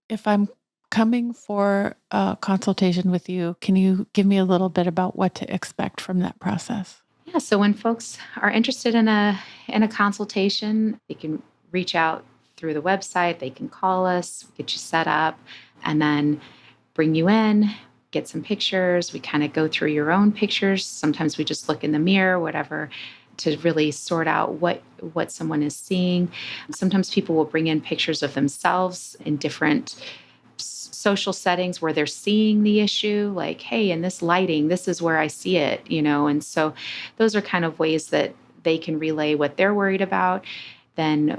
if I'm coming for a consultation with you, can you give me a little bit about what to expect from that process? Yeah, so when folks are interested in a consultation, they can reach out through the website, they can call us, get you set up, and then bring you in, get some pictures. We kind of go through your own pictures. Sometimes we just look in the mirror, whatever, to really sort out what someone is seeing. Sometimes people will bring in pictures of themselves in different social settings where they're seeing the issue, like, hey, in this lighting, this is where I see it, and so those are kind of ways that they can relay what they're worried about. Then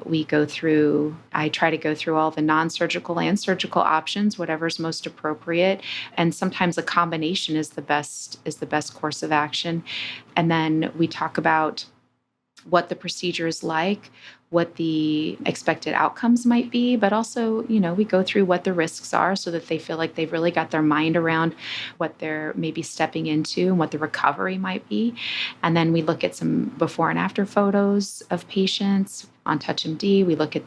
I try to go through all the non-surgical and surgical options, whatever's most appropriate. And sometimes a combination is the best course of action. And then we talk about what the procedure is like, what the expected outcomes might be, but also, we go through what the risks are so that they feel like they've really got their mind around what they're maybe stepping into and what the recovery might be. And then we look at some before and after photos of patients on TouchMD. We look at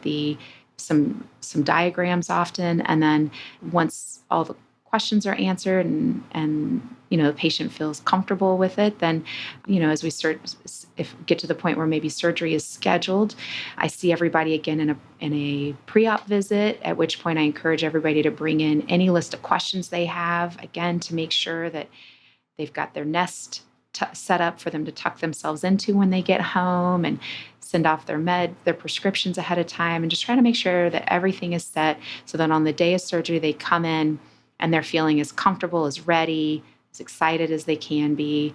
some diagrams often. And then once all the questions are answered and the patient feels comfortable with it, then, as we get to the point where maybe surgery is scheduled, I see everybody again in a pre-op visit, at which point I encourage everybody to bring in any list of questions they have, again, to make sure that they've got their nest set up for them to tuck themselves into when they get home, and send off their prescriptions ahead of time, and just try to make sure that everything is set so that on the day of surgery, they come in and they're feeling as comfortable, as ready, as excited as they can be.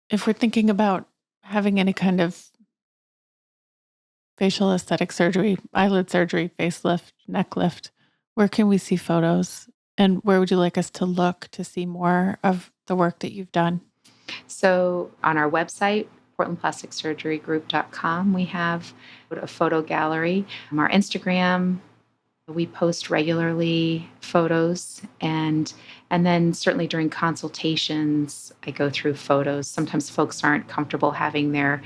If we're thinking about having any kind of facial aesthetic surgery, eyelid surgery, facelift, neck lift, where can we see photos? And where would you like us to look to see more of the work that you've done? So on our website, portlandplasticsurgerygroup.com, we have a photo gallery. Our Instagram, we post regularly photos, and then certainly during consultations, I go through photos. Sometimes folks aren't comfortable having their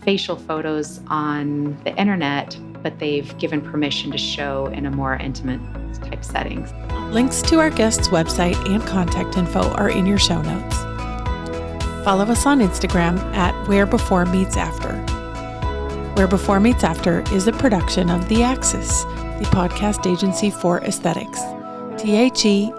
facial photos on the internet, but they've given permission to show in a more intimate type settings. Links to our guest's website and contact info are in your show notes. Follow us on Instagram at Where Before Meets After. Where Before Meets After is a production of The Axis, the podcast agency for aesthetics. THEAXIS.io.